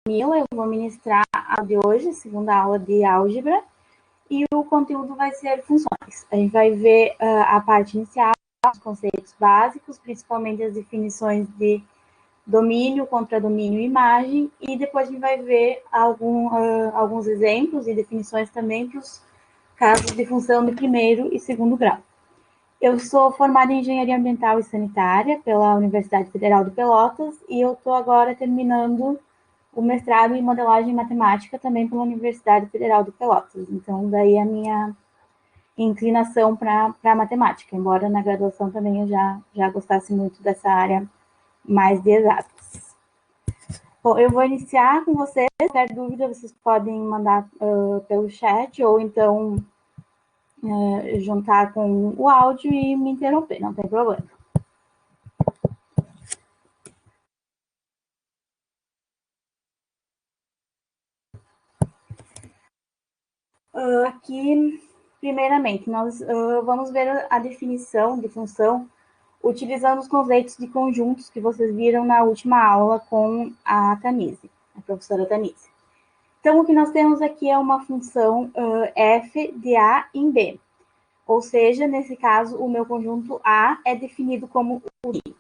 Camila, eu vou ministrar a aula de hoje, segunda aula de álgebra, e o conteúdo vai ser funções. A gente vai ver a parte inicial, os conceitos básicos, principalmente as definições de domínio, contradomínio e imagem, e depois a gente vai ver alguns exemplos e definições também para os casos de função de primeiro e segundo grau. Eu sou formada em Engenharia Ambiental e Sanitária pela Universidade Federal de Pelotas e eu estou agora terminando o mestrado em Modelagem Matemática também pela Universidade Federal de Pelotas. Então, daí a minha inclinação para matemática, embora na graduação também eu já gostasse muito dessa área mais de exatas. Bom, eu vou iniciar com vocês. Se qualquer dúvida, vocês podem mandar pelo chat ou então juntar com o áudio e me interromper, não tem problema. Aqui, primeiramente, nós vamos ver a definição de função utilizando os conceitos de conjuntos que vocês viram na última aula com a Tanise, a professora Tanise. Então, o que nós temos aqui é uma função f de A em B. Ou seja, nesse caso, o meu conjunto A é definido como o domínio.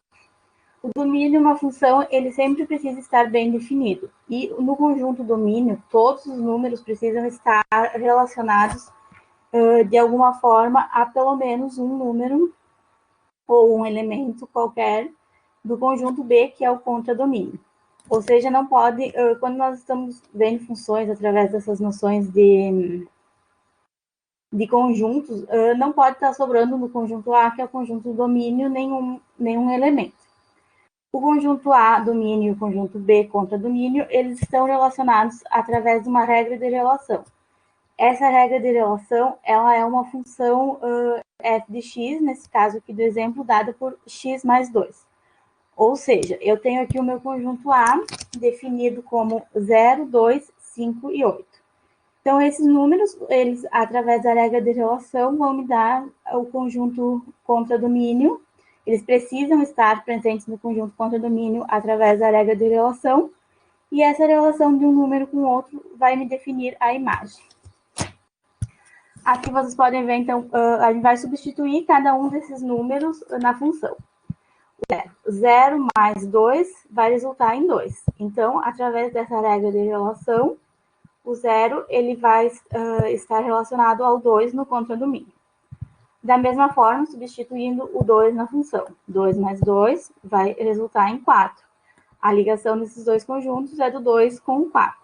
O domínio, uma função, ele sempre precisa estar bem definido. E no conjunto domínio, todos os números precisam estar relacionados de alguma forma a pelo menos um número ou um elemento qualquer do conjunto B, que é o contradomínio. Ou seja, não pode, quando nós estamos vendo funções através dessas noções de conjuntos, não pode estar sobrando no conjunto A, que é o conjunto domínio, nenhum elemento. O conjunto A, domínio, e o conjunto B, contradomínio, eles estão relacionados através de uma regra de relação. Essa regra de relação, ela é uma função f de x, nesse caso aqui do exemplo, dada por x mais 2. Ou seja, eu tenho aqui o meu conjunto A definido como 0, 2, 5 e 8. Então, esses números, eles, através da regra de relação, vão me dar o conjunto contradomínio. Eles precisam estar presentes no conjunto contradomínio através da regra de relação. E essa relação de um número com o outro vai me definir a imagem. Aqui vocês podem ver, então, a gente vai substituir cada um desses números na função. 0 mais 2 vai resultar em 2. Então, através dessa regra de relação, o 0 ele vai estar relacionado ao 2 no contradomínio. Da mesma forma, substituindo o 2 na função. 2 mais 2 vai resultar em 4. A ligação desses dois conjuntos é do 2 com o 4.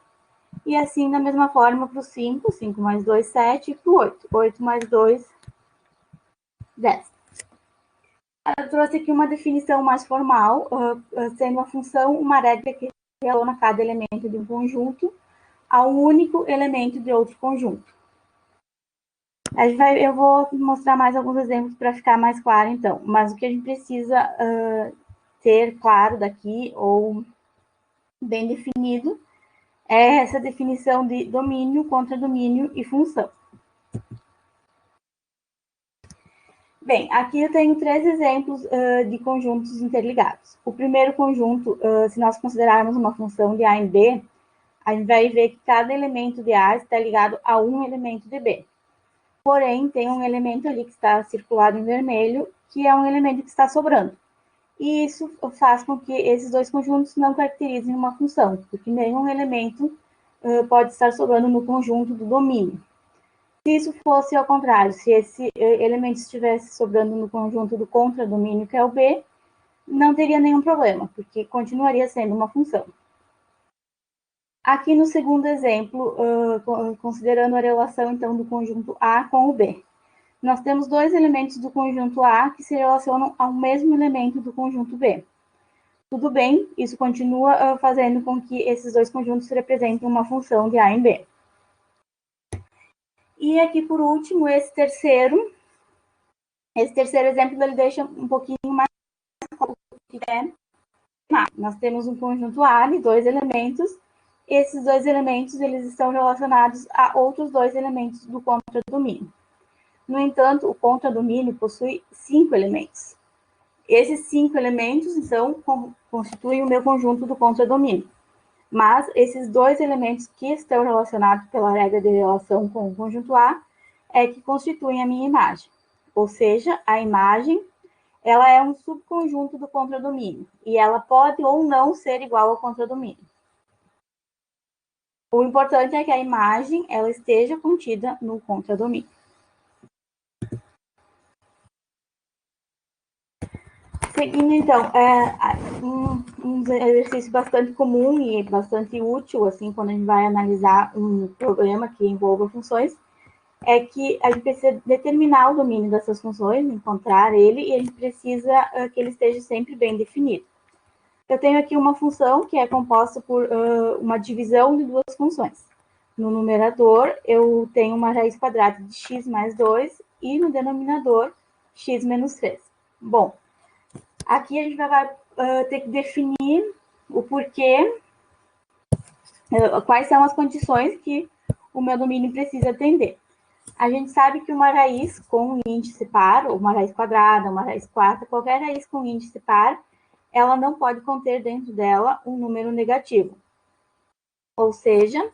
E assim, da mesma forma, para o 5, 5 mais 2, 7, e para o 8. 8 mais 2, 10. Eu trouxe aqui uma definição mais formal, sendo a função uma regra que relaciona cada elemento de um conjunto a um único elemento de outro conjunto. Eu vou mostrar mais alguns exemplos para ficar mais claro, então. Mas o que a gente precisa ter claro daqui, ou bem definido, é essa definição de domínio, contradomínio e função. Bem, aqui eu tenho 3 exemplos de conjuntos interligados. O primeiro conjunto, se nós considerarmos uma função de A em B, a gente vai ver que cada elemento de A está ligado a um elemento de B. Porém, tem um elemento ali que está circulado em vermelho, que é um elemento que está sobrando. E isso faz com que esses dois conjuntos não caracterizem uma função, porque nenhum elemento pode estar sobrando no conjunto do domínio. Se isso fosse ao contrário, se esse elemento estivesse sobrando no conjunto do contradomínio, que é o B, não teria nenhum problema, porque continuaria sendo uma função. Aqui no segundo exemplo, considerando a relação, então, do conjunto A com o B. Nós temos 2 elementos do conjunto A que se relacionam ao mesmo elemento do conjunto B. Tudo bem, isso continua fazendo com que esses 2 conjuntos representem uma função de A em B. E aqui, por último, esse terceiro exemplo, ele deixa um pouquinho mais o que é. Nós temos um conjunto A de 2 elementos. Esses 2 elementos, eles estão relacionados a outros 2 elementos do contradomínio. No entanto, o contradomínio possui 5 elementos. Esses 5 elementos, então, constituem o meu conjunto do contradomínio. Mas esses dois elementos que estão relacionados pela regra de relação com o conjunto A é que constituem a minha imagem. Ou seja, a imagem ela é um subconjunto do contradomínio e ela pode ou não ser igual ao contradomínio. O importante é que a imagem ela esteja contida no contradomínio. Seguindo, então, um exercício bastante comum e bastante útil, assim, quando a gente vai analisar um problema que envolva funções, é que a gente precisa determinar o domínio dessas funções, encontrar ele, e a gente precisa que ele esteja sempre bem definido. Eu tenho aqui uma função que é composta por uma divisão de duas funções. No numerador, eu tenho uma raiz quadrada de x mais 2 e no denominador, x menos 3. Bom, aqui a gente vai ter que definir o porquê, quais são as condições que o meu domínio precisa atender. A gente sabe que uma raiz com índice par, ou uma raiz quadrada, uma raiz quarta, qualquer raiz com índice par, ela não pode conter dentro dela um número negativo. Ou seja,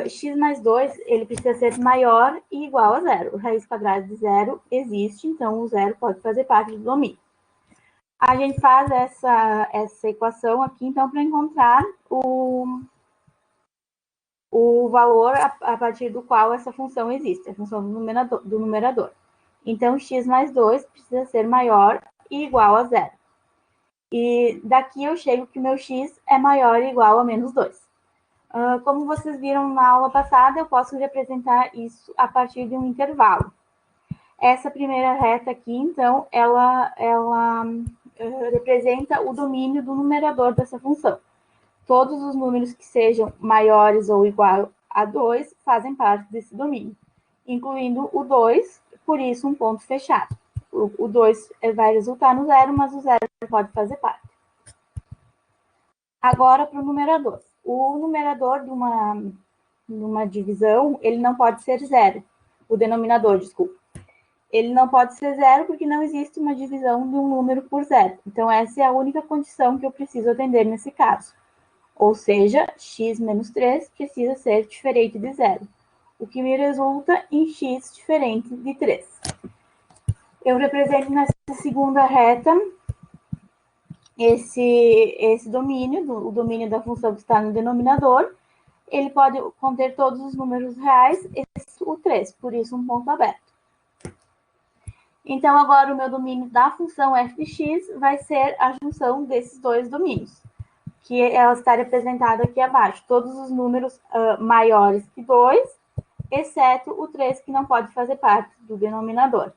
x mais 2 ele precisa ser maior e igual a zero. A raiz quadrada de zero existe, então o zero pode fazer parte do domínio. A gente faz essa equação aqui, então, para encontrar o valor a partir do qual essa função existe, a função do numerador. Então, x mais 2 precisa ser maior e igual a zero. E daqui eu chego que o meu x é maior e igual a menos 2. Como vocês viram na aula passada, eu posso representar isso a partir de um intervalo. Essa primeira reta aqui, então, ela representa o domínio do numerador dessa função. Todos os números que sejam maiores ou igual a 2 fazem parte desse domínio, incluindo o 2, por isso um ponto fechado. O 2 vai resultar no zero, mas o zero pode fazer parte. Agora para o numerador. O numerador de uma divisão, ele não pode ser zero. O denominador, desculpa. Ele não pode ser zero porque não existe uma divisão de um número por zero. Então, essa é a única condição que eu preciso atender nesse caso. Ou seja, x menos 3 precisa ser diferente de zero, o que me resulta em x diferente de 3. Eu represento nessa segunda reta esse domínio, o domínio da função que está no denominador. Ele pode conter todos os números reais, o 3, por isso um ponto aberto. Então, agora o meu domínio da função f de x vai ser a junção desses dois domínios, que ela está representada aqui abaixo. Todos os números maiores que 2, exceto o 3, que não pode fazer parte do denominador.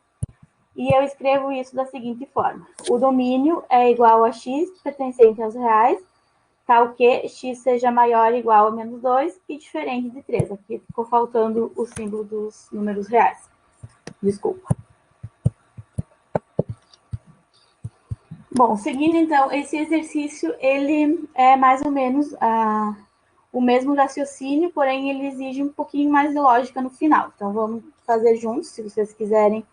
E eu escrevo isso da seguinte forma. O domínio é igual a x pertencente aos reais, tal que x seja maior ou igual a menos 2 e diferente de 3. Aqui ficou faltando o símbolo dos números reais. Desculpa. Bom, seguindo então, esse exercício, ele é mais ou menos o mesmo raciocínio, porém ele exige um pouquinho mais de lógica no final. Então, vamos fazer juntos, se vocês quiserem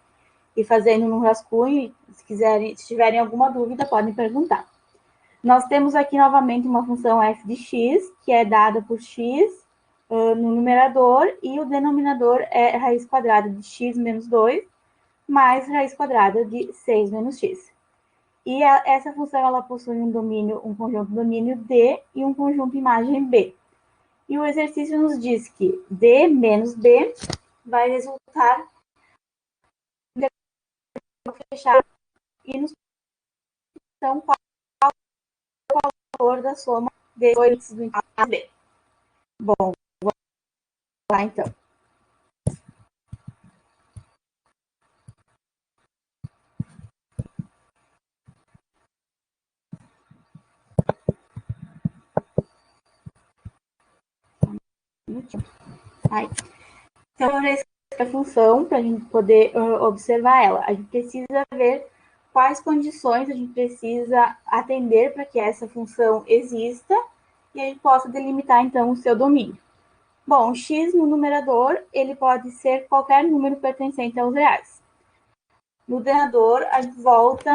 ir fazendo no rascunho, se tiverem alguma dúvida, podem perguntar. Nós temos aqui novamente uma função f de x, que é dada por x no numerador, e o denominador é raiz quadrada de x menos 2, mais raiz quadrada de 6 menos x. E essa função ela possui um conjunto domínio D e um conjunto imagem B. E o exercício nos diz que D menos B vai resultar fechado e nos então qual é o valor da soma de dois do A B. Bom, vamos lá então. Aí. Então, a função, para a gente poder observar ela, a gente precisa ver quais condições a gente precisa atender para que essa função exista e a gente possa delimitar, então, o seu domínio. Bom, x no numerador, ele pode ser qualquer número pertencente aos reais. No denominador, a gente volta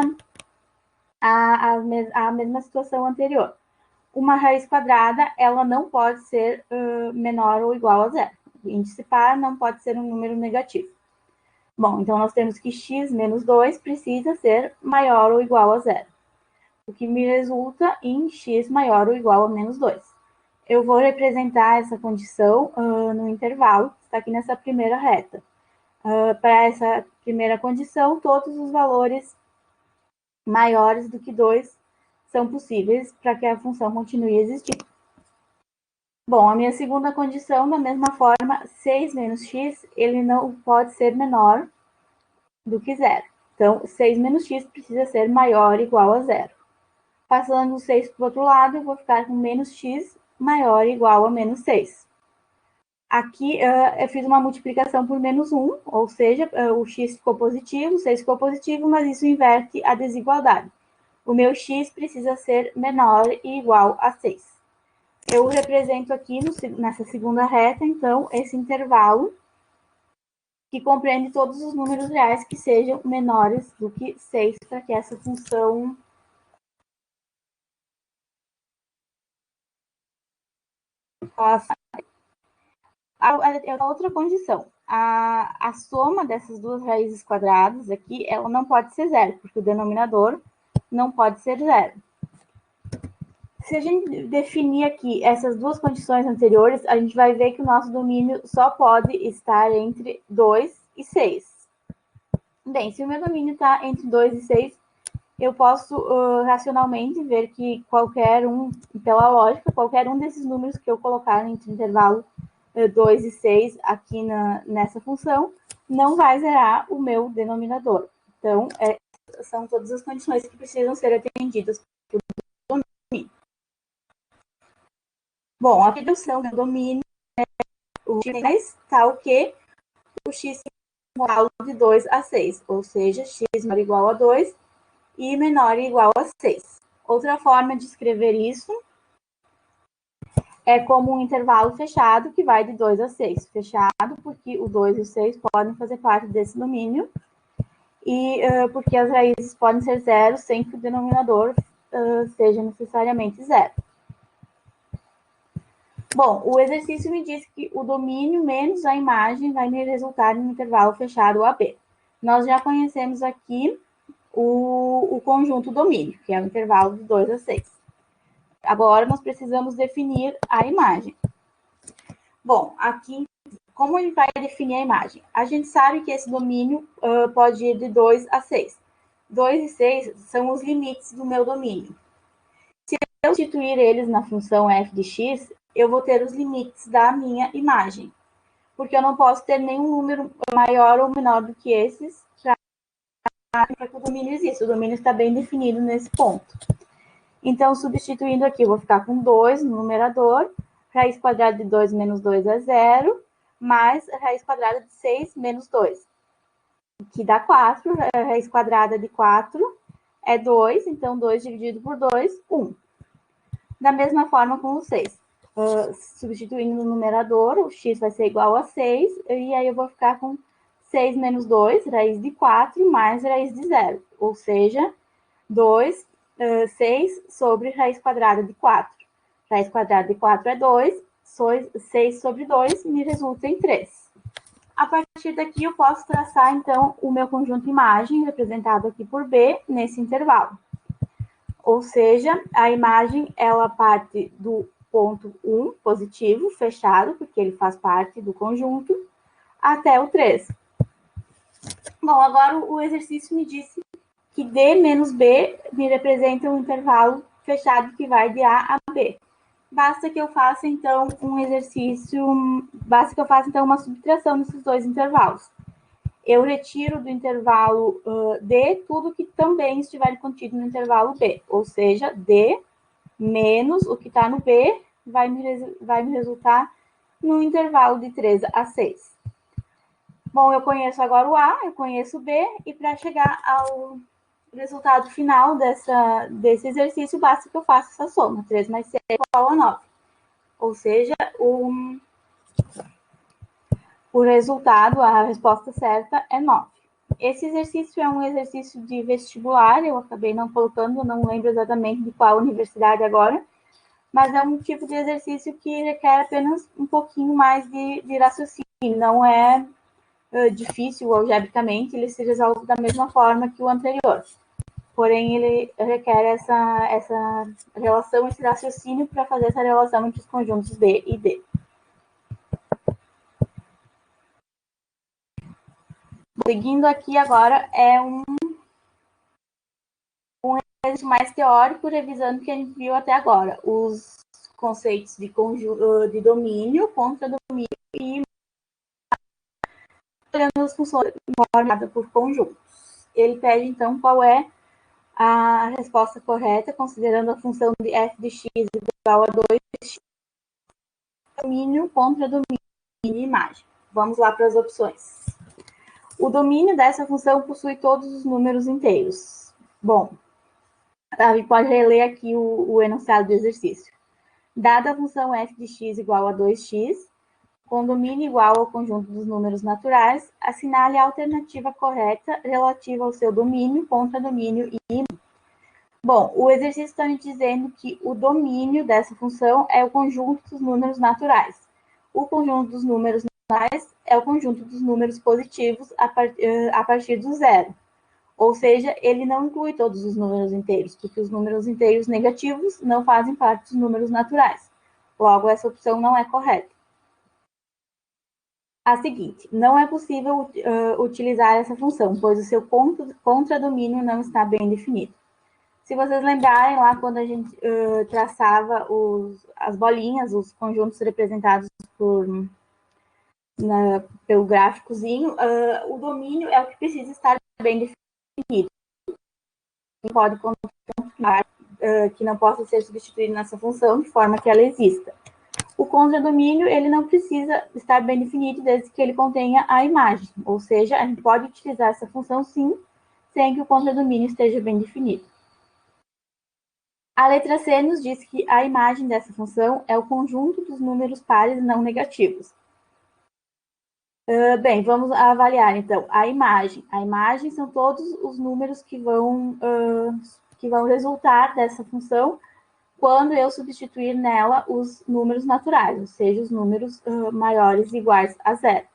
à mesma situação anterior. uma raiz quadrada, ela não pode ser menor ou igual a zero. O índice par não pode ser um número negativo. Bom, então nós temos que x menos 2 precisa ser maior ou igual a zero, o que me resulta em x maior ou igual a menos 2. Eu vou representar essa condição no intervalo, que está aqui nessa primeira reta. Para essa primeira condição, todos os valores maiores do que 2 são possíveis para que a função continue existindo. Bom, a minha segunda condição, da mesma forma, 6 menos x, ele não pode ser menor do que zero. Então, 6 menos x precisa ser maior ou igual a zero. Passando o 6 para o outro lado, eu vou ficar com menos x maior ou igual a menos 6. Aqui eu fiz uma multiplicação por menos 1, ou seja, o x ficou positivo, o 6 ficou positivo, mas isso inverte a desigualdade. O meu x precisa ser menor e igual a 6. Eu represento aqui nessa segunda reta, então, esse intervalo que compreende todos os números reais que sejam menores do que 6, para que essa função possa... A outra condição, a soma dessas duas raízes quadradas aqui, ela não pode ser zero, porque o denominador não pode ser zero. Se a gente definir aqui essas duas condições anteriores, a gente vai ver que o nosso domínio só pode estar entre 2 e 6. Bem, se o meu domínio está entre 2 e 6, eu posso racionalmente ver que qualquer um, pela lógica, qualquer um desses números que eu colocar entre o intervalo 2 e 6 aqui nessa função, não vai zerar o meu denominador. Então, são todas as condições que precisam ser atendidas por domínio. Bom, a redução do domínio é o x tal que o x igual de 2 a 6, ou seja, x maior ou igual a 2 e menor ou igual a 6. Outra forma de escrever isso é como um intervalo fechado que vai de 2 a 6. Fechado porque o 2 e o 6 podem fazer parte desse domínio e porque as raízes podem ser zero sem que o denominador seja necessariamente zero. Bom, o exercício me diz que o domínio menos a imagem vai me resultar em um intervalo fechado AB. Nós já conhecemos aqui o conjunto domínio, que é o intervalo de 2 a 6. Agora, nós precisamos definir a imagem. Bom, aqui, como ele vai definir a imagem? A gente sabe que esse domínio pode ir de 2 a 6. 2 e 6 são os limites do meu domínio. Se eu substituir eles na função f de x, eu vou ter os limites da minha imagem, porque eu não posso ter nenhum número maior ou menor do que esses para que o domínio exista. O domínio está bem definido nesse ponto. Então, substituindo aqui, eu vou ficar com 2 no numerador, raiz quadrada de 2 menos 2 é 0, mais raiz quadrada de 6 menos 2, que dá 4, raiz quadrada de 4 é 2, então 2 dividido por 2, 1. Da mesma forma com o 6. Substituindo no numerador, o x vai ser igual a 6, e aí eu vou ficar com 6 menos 2, raiz de 4, mais raiz de 0, ou seja, 6 sobre raiz quadrada de 4. Raiz quadrada de 4 é 2, 6 sobre 2 me resulta em 3. A partir daqui, eu posso traçar, então, o meu conjunto imagem, representado aqui por B, nesse intervalo. Ou seja, a imagem, ela parte do ponto 1, positivo, fechado, porque ele faz parte do conjunto, até o 3. Bom, agora o exercício me disse que D menos B me representa um intervalo fechado que vai de A a B. Basta que eu faça, então, uma subtração desses dois intervalos. Eu retiro do intervalo D tudo que também estiver contido no intervalo B, ou seja, D menos o que está no B vai me resultar no intervalo de 3 a 6. Bom, eu conheço agora o A, eu conheço o B, e para chegar ao resultado final desse exercício, basta que eu faça essa soma. 3 mais 6 é igual a 9. Ou seja, o resultado, a resposta certa é 9. Esse exercício é um exercício de vestibular, eu acabei não colocando, não lembro exatamente de qual universidade agora, mas é um tipo de exercício que requer apenas um pouquinho mais de raciocínio, não é difícil algebricamente, ele se resolve da mesma forma que o anterior. Porém, ele requer essa relação, esse raciocínio para fazer essa relação entre os conjuntos B e D. Seguindo aqui agora é um exercício mais teórico, revisando o que a gente viu até agora. Os conceitos de domínio, contradomínio e olhando as funções formadas por conjuntos. Ele pede, então, qual é a resposta correta, considerando a função de f de x igual a 2x, domínio, contradomínio e imagem. Vamos lá para as opções. O domínio dessa função possui todos os números inteiros. Bom, a gente pode reler aqui o enunciado do exercício. Dada a função f de x igual a 2x, com domínio igual ao conjunto dos números naturais, assinale a alternativa correta relativa ao seu domínio, contradomínio e imagem. Bom, o exercício está me dizendo que o domínio dessa função é o conjunto dos números naturais. O conjunto dos números naturais é o conjunto dos números positivos a partir do zero. Ou seja, ele não inclui todos os números inteiros, porque os números inteiros negativos não fazem parte dos números naturais. Logo, essa opção não é correta. A seguinte, não é possível utilizar essa função, pois o seu contradomínio não está bem definido. Se vocês lembrarem lá quando a gente traçava as bolinhas, os conjuntos representados pelo gráficozinho, o domínio é o que precisa estar bem definido. Pode contemplar que não possa ser substituído nessa função de forma que ela exista. O contradomínio, ele não precisa estar bem definido desde que ele contenha a imagem, ou seja, a gente pode utilizar essa função sim, sem que o contradomínio esteja bem definido. A letra C nos diz que a imagem dessa função é o conjunto dos números pares não negativos. Bem, vamos avaliar, então, a imagem. A imagem são todos os números que vão resultar dessa função quando eu substituir nela os números naturais, ou seja, os números maiores iguais a zero.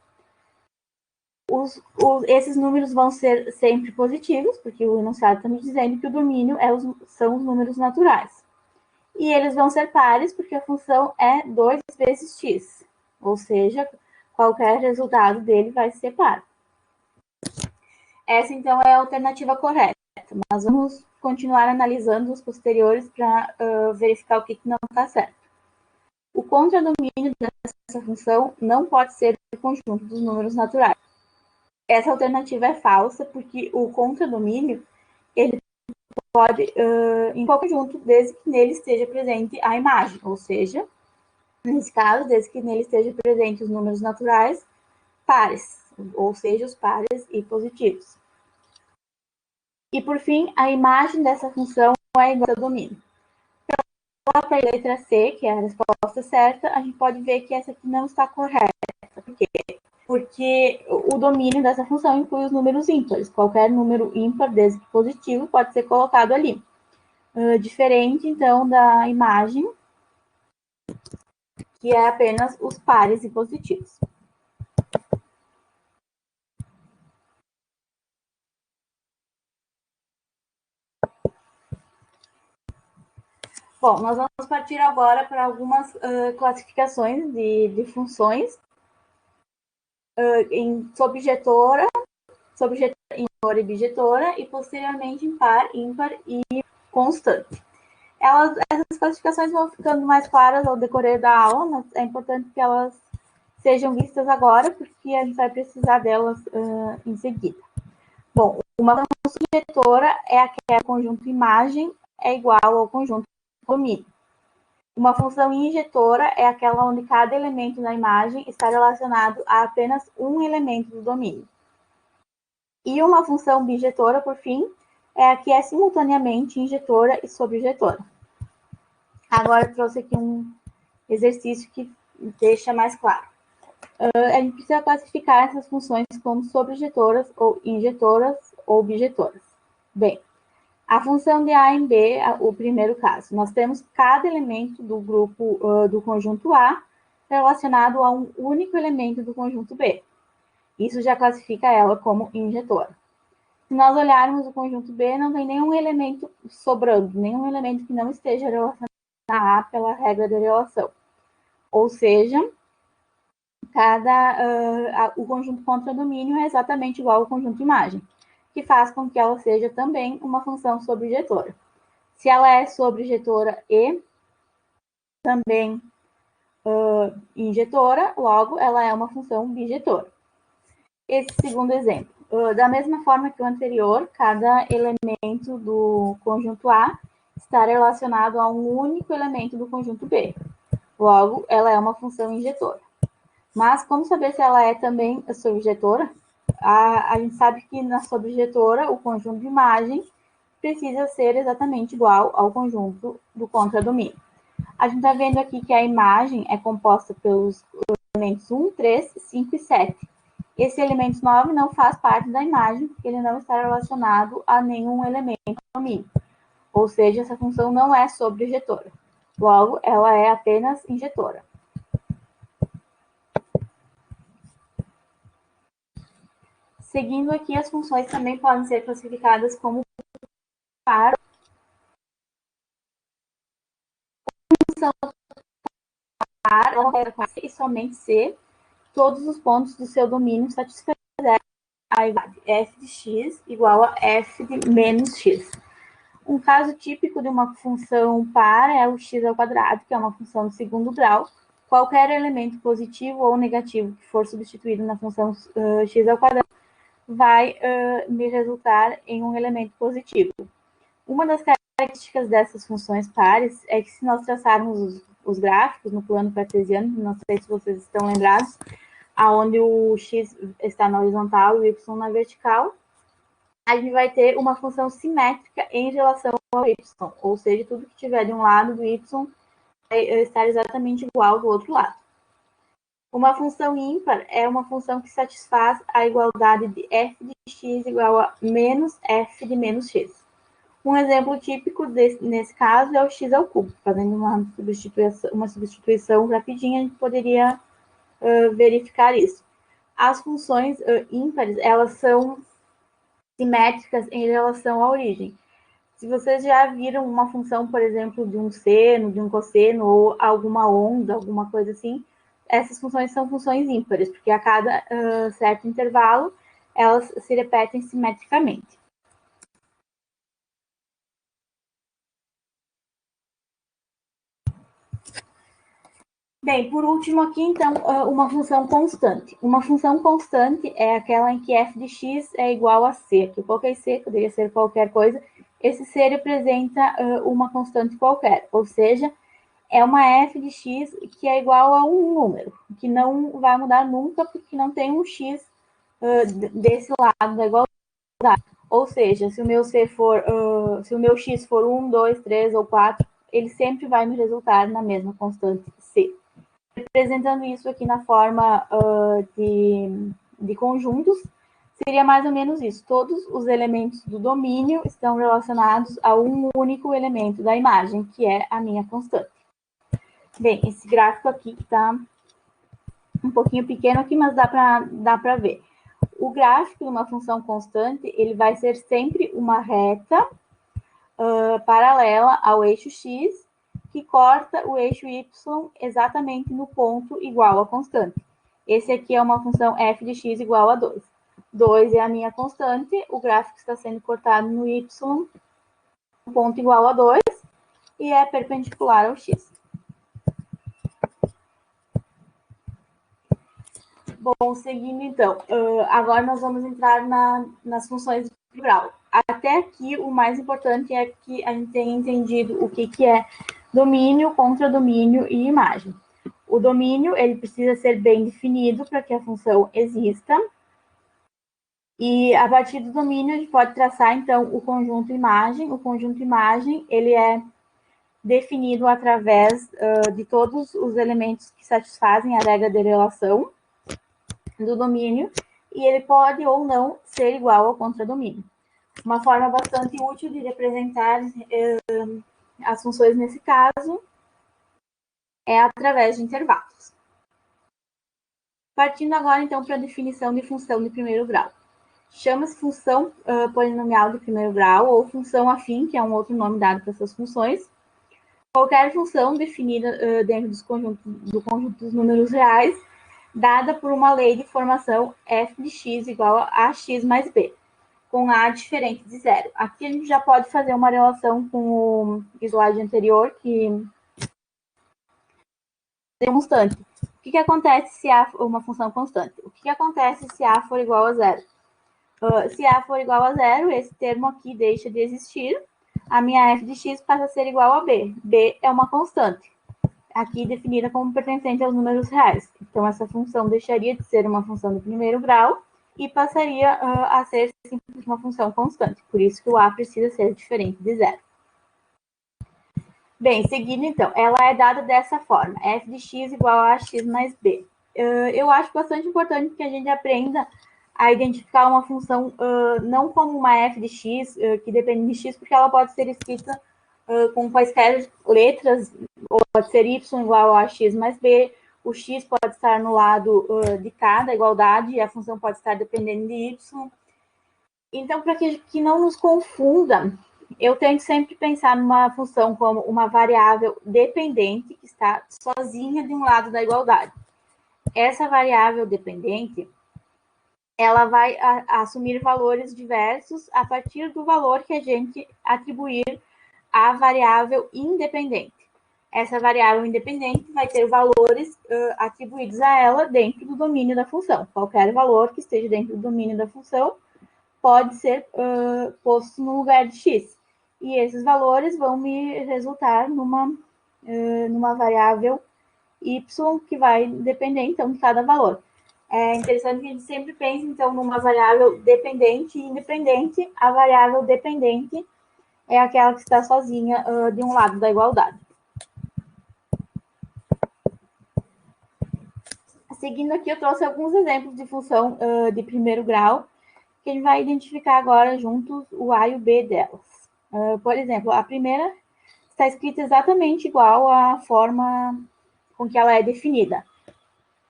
Esses números vão ser sempre positivos, porque o enunciado está me dizendo que o domínio são os números naturais. E eles vão ser pares, porque a função é 2 vezes x, ou seja, qualquer resultado dele vai ser par. Essa, então, é a alternativa correta. Mas vamos continuar analisando os posteriores para verificar o que não está certo. O contradomínio dessa função não pode ser o conjunto dos números naturais. Essa alternativa é falsa, porque o contradomínio ele pode em qualquer conjunto, desde que nele esteja presente a imagem, ou seja, nesse caso, desde que nele esteja presente os números naturais pares, ou seja, os pares e positivos. E, por fim, a imagem dessa função é igual ao domínio. Pela letra C, que é a resposta certa, a gente pode ver que essa aqui não está correta. Por quê? Porque o domínio dessa função inclui os números ímpares. Qualquer número ímpar, desde que positivo, pode ser colocado ali. Diferente, então, da imagem, que é apenas os pares e positivos. Bom, nós vamos partir agora para algumas classificações de funções em sobjetora, e bijetora, e posteriormente em par, ímpar e constante. Essas classificações vão ficando mais claras ao decorrer da aula, mas é importante que elas sejam vistas agora, porque a gente vai precisar delas em seguida. Bom, uma função subjetora é aquele conjunto imagem é igual ao conjunto domínio. Uma função injetora é aquela onde cada elemento da imagem está relacionado a apenas um elemento do domínio. E uma função bijetora, por fim, é a que é simultaneamente injetora e sobjetora. Agora eu trouxe aqui um exercício que deixa mais claro. A gente precisa classificar essas funções como sobrejetoras ou injetoras ou bijetoras. Bem, A função de A em B, o primeiro caso, nós temos cada elemento do grupo do conjunto A relacionado a um único elemento do conjunto B. Isso já classifica ela como injetora. Se nós olharmos o conjunto B, não tem nenhum elemento sobrando, nenhum elemento que não esteja relacionado a A pela regra de relação. Ou seja, o conjunto contradomínio é exatamente igual ao conjunto imagem, que faz com que ela seja também uma função sobrejetora. Se ela é sobrejetora e também injetora, logo ela é uma função bijetora. Esse segundo exemplo. Da mesma forma que o anterior, cada elemento do conjunto A está relacionado a um único elemento do conjunto B. Logo, ela é uma função injetora. Mas como saber se ela é também sobrejetora? A gente sabe que na sobrejetora, o conjunto de imagem precisa ser exatamente igual ao conjunto do contradomínio. A gente está vendo aqui que a imagem é composta pelos elementos 1, 3, 5 e 7. Esse elemento 9 não faz parte da imagem, porque ele não está relacionado a nenhum elemento do domínio. Ou seja, essa função não é sobrejetora. Logo, ela é apenas injetora. Seguindo aqui, as funções também podem ser classificadas como par. Função par e somente se todos os pontos do seu domínio satisfizerem a igualdade f de x igual a f de menos x. Um caso típico de uma função par é o x ao quadrado, que é uma função de segundo grau. Qualquer elemento positivo ou negativo que for substituído na função x ao quadrado vai me resultar em um elemento positivo. Uma das características dessas funções pares é que se nós traçarmos os gráficos no plano cartesiano, não sei se vocês estão lembrados, aonde o x está na horizontal e o y na vertical, a gente vai ter uma função simétrica em relação ao y, ou seja, tudo que tiver de um lado do y vai estar exatamente igual do outro lado. Uma função ímpar é uma função que satisfaz a igualdade de f de x igual a menos f de menos x. Um exemplo típico nesse caso é o x ao cubo. Fazendo uma substituição rapidinha, a gente poderia verificar isso. As funções ímpares, elas são simétricas em relação à origem. Se vocês já viram uma função, por exemplo, de um seno, de um cosseno, ou alguma onda, alguma coisa assim, essas funções são funções ímpares, porque a cada certo intervalo, elas se repetem simetricamente. Bem, por último aqui, então, uma função constante. Uma função constante é aquela em que f de x é igual a c. Aqui eu coloquei c, poderia ser qualquer coisa. Esse c representa uma constante qualquer, ou seja, é uma f de x que é igual a um número, que não vai mudar nunca, porque não tem um x desse lado da igualdade. Ou seja, se o meu c for, se o meu x for 1, 2, 3 ou 4, ele sempre vai me resultar na mesma constante c. Representando isso aqui na forma de conjuntos, seria mais ou menos isso. Todos os elementos do domínio estão relacionados a um único elemento da imagem, que é a minha constante. Bem, esse gráfico aqui está um pouquinho pequeno aqui, mas dá para ver. O gráfico de uma função constante, ele vai ser sempre uma reta paralela ao eixo x, que corta o eixo y exatamente no ponto igual à constante. Esse aqui é uma função f de x igual a 2. 2 é a minha constante, o gráfico está sendo cortado no y, no ponto igual a 2, e é perpendicular ao x. Bom, seguindo então, agora nós vamos entrar nas funções de grau. Até aqui, o mais importante é que a gente tenha entendido o que é domínio, contradomínio e imagem. O domínio, ele precisa ser bem definido para que a função exista. E a partir do domínio, a gente pode traçar, então, o conjunto imagem. O conjunto imagem, ele é definido através de todos os elementos que satisfazem a regra de relação do domínio, e ele pode ou não ser igual ao contradomínio. Uma forma bastante útil de representar as funções nesse caso é através de intervalos. Partindo agora, então, para a definição de função de primeiro grau. Chama-se função polinomial de primeiro grau ou função afim, que é um outro nome dado para essas funções. Qualquer função definida dentro do conjunto dos números reais, dada por uma lei de formação f de x igual a x mais b, com a diferente de zero. Aqui a gente já pode fazer uma relação com o slide anterior, que é constante. O que acontece se A uma função constante? O que acontece se A for igual a zero? Se A for igual a zero, esse termo aqui deixa de existir. A minha f de x passa a ser igual a b. B é uma constante, aqui definida como pertencente aos números reais. Então, essa função deixaria de ser uma função de primeiro grau e passaria a ser simplesmente uma função constante. Por isso que o A precisa ser diferente de zero. Bem, seguindo então, ela é dada dessa forma, f de x igual a x mais b. Eu acho bastante importante que a gente aprenda a identificar uma função não como uma f de x, que depende de x, porque ela pode ser escrita com quaisquer letras, ou pode ser y igual a x mais b, o x pode estar no lado de cá da igualdade, e a função pode estar dependendo de y. Então, para que não nos confunda, eu tento sempre pensar numa função como uma variável dependente que está sozinha de um lado da igualdade. Essa variável dependente, ela vai assumir valores diversos a partir do valor que a gente atribuir à variável independente. Essa variável independente vai ter valores atribuídos a ela dentro do domínio da função. Qualquer valor que esteja dentro do domínio da função pode ser posto no lugar de x. E esses valores vão me resultar numa variável y que vai depender, então, de cada valor. É interessante que a gente sempre pense, então, numa variável dependente e independente. A variável dependente é aquela que está sozinha de um lado da igualdade. Seguindo aqui, eu trouxe alguns exemplos de função de primeiro grau, que a gente vai identificar agora juntos o A e o B delas. Por exemplo, a primeira está escrita exatamente igual à forma com que ela é definida.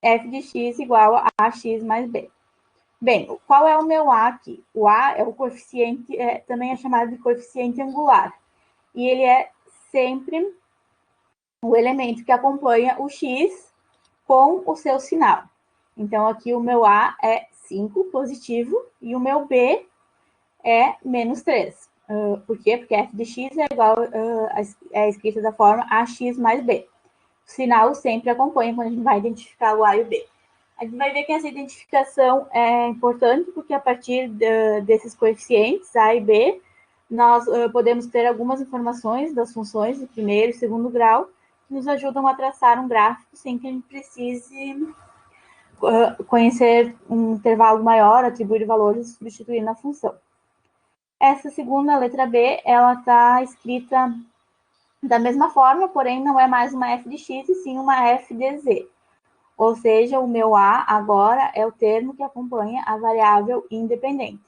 F de x igual a x mais b. Bem, qual é o meu A aqui? O A é o coeficiente, também é chamado de coeficiente angular. E ele é sempre o elemento que acompanha o x com o seu sinal. Então, aqui o meu A é 5, positivo, e o meu B é menos 3. Por quê? Porque f de x é igual, é escrita da forma ax mais b. O sinal sempre acompanha quando a gente vai identificar o A e o B. A gente vai ver que essa identificação é importante, porque a partir desses coeficientes, A e B, nós podemos ter algumas informações das funções de primeiro e segundo grau, que nos ajudam a traçar um gráfico sem que a gente precise conhecer um intervalo maior, atribuir valores e substituir na função. Essa segunda, letra B, ela está escrita da mesma forma, porém não é mais uma f de x, e sim uma f de z. Ou seja, o meu A agora é o termo que acompanha a variável independente.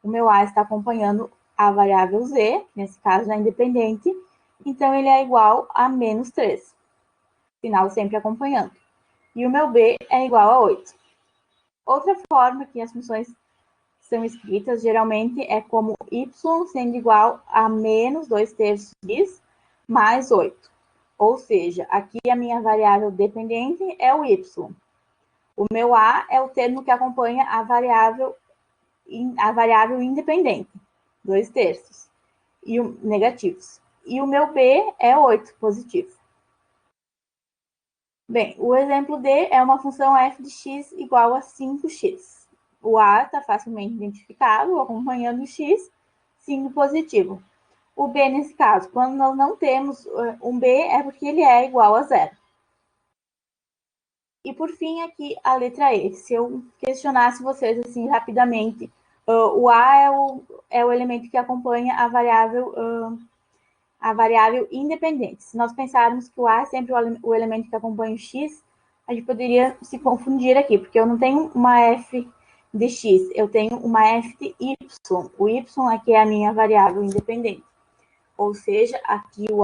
O meu A está acompanhando a variável z, nesse caso é independente, então ele é igual a menos 3. Sinal sempre acompanhando. E o meu B é igual a 8. Outra forma que as funções são escritas, geralmente, é como y sendo igual a menos 2/3 x mais 8. Ou seja, aqui a minha variável dependente é o y. O meu A é o termo que acompanha a variável independente, 2/3, e negativos. E o meu B é 8, positivo. Bem, o exemplo D é uma função f de x igual a 5x. O A está facilmente identificado, acompanhando o x, signo positivo. O B, nesse caso, quando nós não temos um B, é porque ele é igual a zero. E, por fim, aqui a letra E. Se eu questionasse vocês, assim, rapidamente, o A é o elemento que acompanha a variável independente. Se nós pensarmos que o A é sempre o elemento que acompanha o x, a gente poderia se confundir aqui, porque eu não tenho uma f de x, eu tenho uma f de y. O y aqui é a minha variável independente. Ou seja, aqui o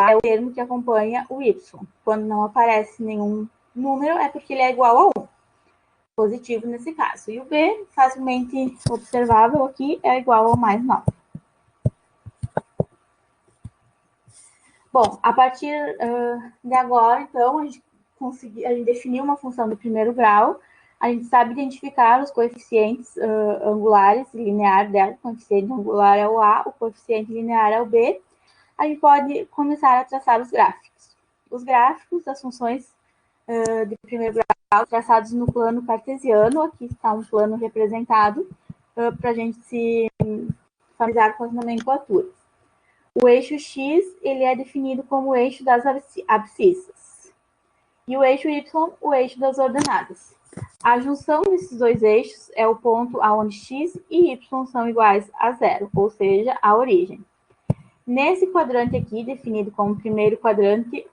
a é o termo que acompanha o y. Quando não aparece nenhum número, é porque ele é igual a 1. Positivo nesse caso. E o b, facilmente observável aqui, é igual ao mais 9. Bom, a partir de agora, então, a gente definiu uma função de primeiro grau, a gente sabe identificar os coeficientes angulares e linear dela. O coeficiente angular é o A, o coeficiente linear é o B. A gente pode começar a traçar os gráficos. Os gráficos das funções de primeiro grau traçados no plano cartesiano. Aqui está um plano representado para a gente se familiarizar com as nomenclaturas. O eixo X ele é definido como o eixo das abscissas. E o eixo Y, o eixo das ordenadas. A junção desses dois eixos é o ponto onde X e Y são iguais a zero, ou seja, a origem. Nesse quadrante aqui, definido como primeiro quadrante,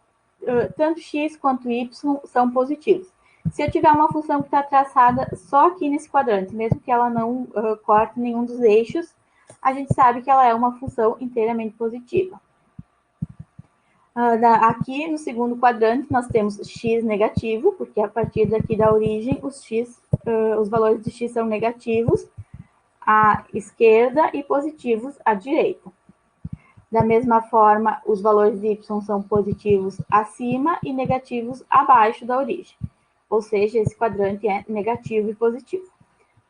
tanto x quanto y são positivos. Se eu tiver uma função que está traçada só aqui nesse quadrante, mesmo que ela não corte nenhum dos eixos, a gente sabe que ela é uma função inteiramente positiva. Aqui no segundo quadrante nós temos x negativo, porque a partir daqui da origem os valores de x são negativos à esquerda e positivos à direita. Da mesma forma, os valores de y são positivos acima e negativos abaixo da origem. Ou seja, esse quadrante é negativo e positivo.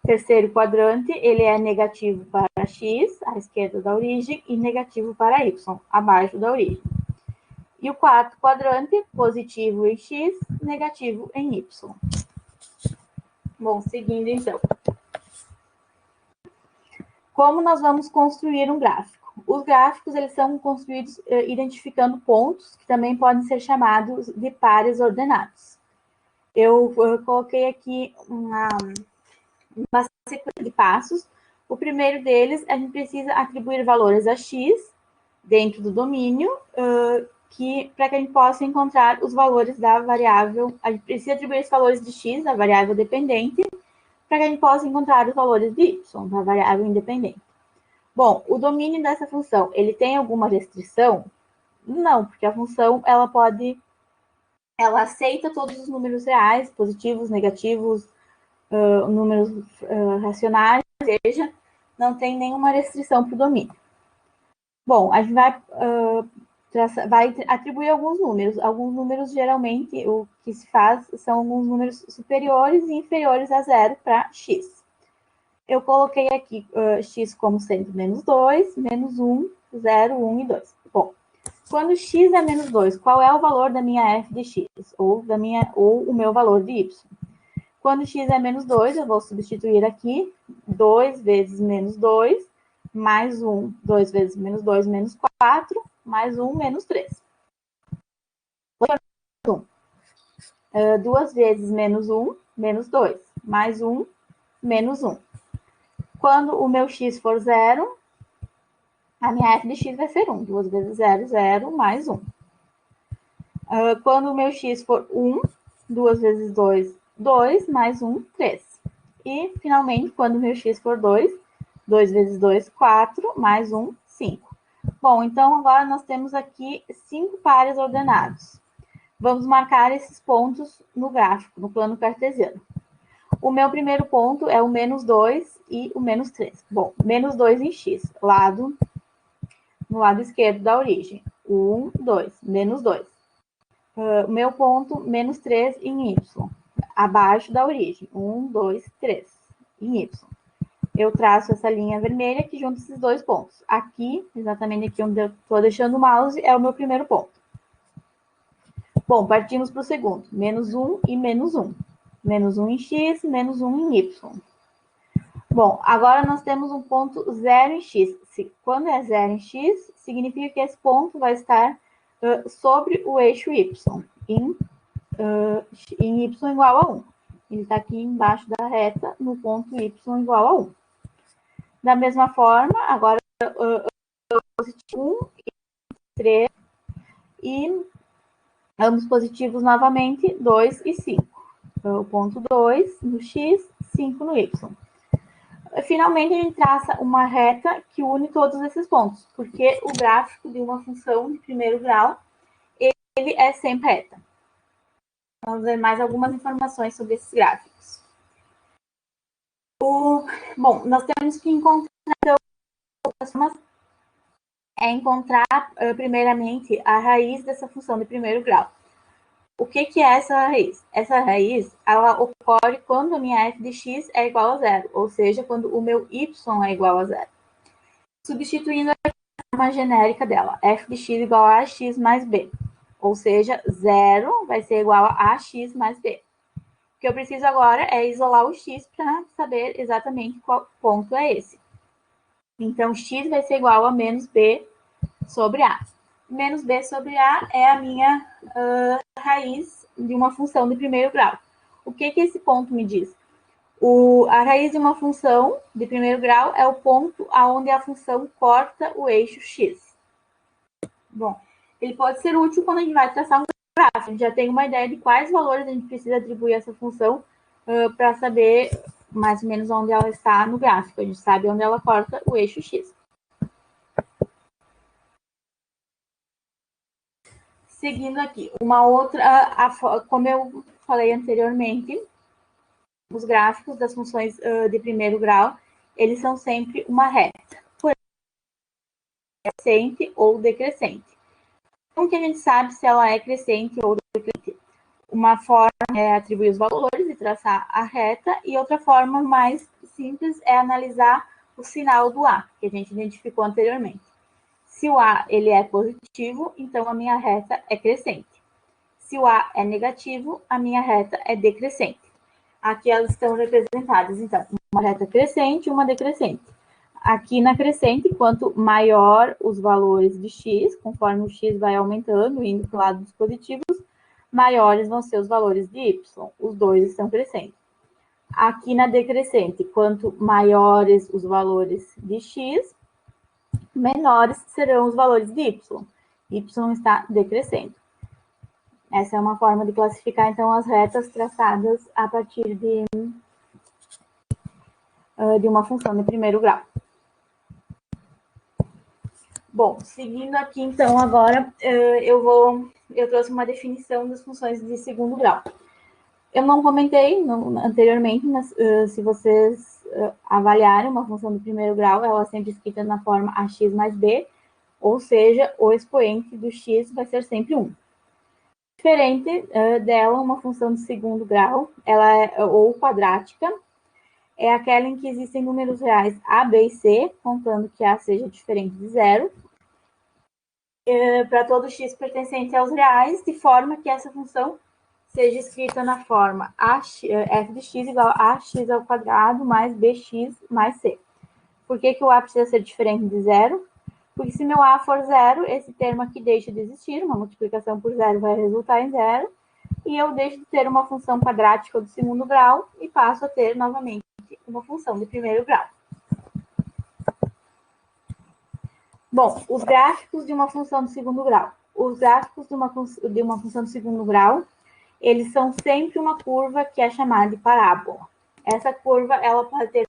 Terceiro quadrante, ele é negativo para x, à esquerda da origem, e negativo para y, abaixo da origem. E o quarto quadrante, positivo em x, negativo em y. Bom, seguindo então. Como nós vamos construir um gráfico? Os gráficos eles são construídos identificando pontos, que também podem ser chamados de pares ordenados. Eu coloquei aqui uma sequência de passos. O primeiro deles, a gente precisa atribuir valores a x dentro do domínio, para que a gente possa encontrar os valores da variável. A gente precisa atribuir os valores de x, a variável dependente, para que a gente possa encontrar os valores de y, da variável independente. Bom, o domínio dessa função, ele tem alguma restrição? Não, porque a função, ela aceita todos os números reais, positivos, negativos, números racionais, ou seja, não tem nenhuma restrição para o domínio. Bom, a gente vai atribuir alguns números. Alguns números, geralmente, o que se faz são alguns números superiores e inferiores a zero para x. Eu coloquei aqui x como sendo menos 2, menos 1, 0, 1 e 2. Bom, quando x é menos 2, qual é o valor da minha f de x? Ou o meu valor de y? Quando x é menos 2, eu vou substituir aqui 2 vezes menos 2, mais 1, 2 vezes menos 2, menos 4, mais 1, menos 3. 2 vezes menos 1, menos 2, mais 1, menos 1. Quando o meu x for 0, a minha f de x vai ser 1. 2 vezes 0, 0, mais 1. Quando o meu x for 1, 2 vezes 2, 2, mais 1, 3. E, finalmente, quando o meu x for 2, 2 vezes 2, 4, mais 1, 5. Bom, então agora nós temos aqui 5 pares ordenados. Vamos marcar esses pontos no gráfico, no plano cartesiano. O meu primeiro ponto é o menos 2 e o menos 3. Bom, menos 2 em x, no lado esquerdo da origem. 1, 2, menos 2. O meu ponto, menos 3 em y, abaixo da origem. 1, 2, 3, em y. Eu traço essa linha vermelha que junta esses dois pontos. Aqui, exatamente aqui onde eu estou deixando o mouse, é o meu primeiro ponto. Bom, partimos para o segundo. Menos 1 e menos 1. Menos 1 em x, menos 1 em y. Bom, agora nós temos um ponto 0 em x. Quando é 0 em x, significa que esse ponto vai estar sobre o eixo y, em y igual a 1. Ele está aqui embaixo da reta, no ponto y igual a 1. Da mesma forma, agora positivo 1 e 3, e ambos positivos novamente, 2 e 5. Então, o ponto 2 no x, 5 no y. Finalmente, a gente traça uma reta que une todos esses pontos, porque o gráfico de uma função de primeiro grau, ele é sempre reta. Vamos ver mais algumas informações sobre esses gráficos. Bom, nós temos que encontrar, então, primeiramente, a raiz dessa função de primeiro grau. O que é essa raiz? Essa raiz, ela ocorre quando a minha f de x é igual a zero, ou seja, quando o meu y é igual a zero. Substituindo a forma genérica dela, f de x igual a x mais b, ou seja, zero vai ser igual a ax mais b. O que eu preciso agora é isolar o x para saber exatamente qual ponto é esse. Então, x vai ser igual a menos b sobre a. Menos b sobre a é a minha raiz de uma função de primeiro grau. O que esse ponto me diz? A raiz de uma função de primeiro grau é o ponto onde a função corta o eixo x. Bom, ele pode ser útil quando a gente vai traçar um gráfico. A gente já tem uma ideia de quais valores a gente precisa atribuir a essa função para saber mais ou menos onde ela está no gráfico. A gente sabe onde ela corta o eixo x. Seguindo aqui, uma outra, como eu falei anteriormente, os gráficos das funções de primeiro grau, eles são sempre uma reta, crescente ou decrescente. Como que a gente sabe se ela é crescente ou decrescente? Uma forma é atribuir os valores e traçar a reta, e outra forma mais simples é analisar o sinal do A, que a gente identificou anteriormente. Se o A ele é positivo, então a minha reta é crescente. Se o A é negativo, a minha reta é decrescente. Aqui elas estão representadas, então, uma reta crescente e uma decrescente. Aqui na crescente, quanto maior os valores de x, conforme o x vai aumentando, indo para o lado dos positivos, maiores vão ser os valores de y. Os dois estão crescendo. Aqui na decrescente, quanto maiores os valores de x, menores serão os valores de y. Y está decrescendo. Essa é uma forma de classificar, então, as retas traçadas a partir de uma função de primeiro grau. Bom, seguindo aqui, então, agora, eu trouxe uma definição das funções de segundo grau. Eu não comentei anteriormente, mas se vocês avaliarem uma função de primeiro grau, ela é sempre escrita na forma ax mais b, ou seja, o expoente do x vai ser sempre 1. Diferente dela, uma função de segundo grau, ela é ou quadrática, é aquela em que existem números reais a, b e c, contando que a seja diferente de zero, para todo x pertencente aos reais, de forma que essa função seja escrita na forma f de x igual a ax ao quadrado mais bx mais c. Por que o a precisa ser diferente de zero? Porque se meu a for zero, esse termo aqui deixa de existir, uma multiplicação por zero vai resultar em zero, e eu deixo de ter uma função quadrática do segundo grau e passo a ter novamente uma função de primeiro grau. Bom, os gráficos de uma função de segundo grau. Os gráficos de uma função de segundo grau, eles são sempre uma curva que é chamada de parábola. Essa curva, ela pode ter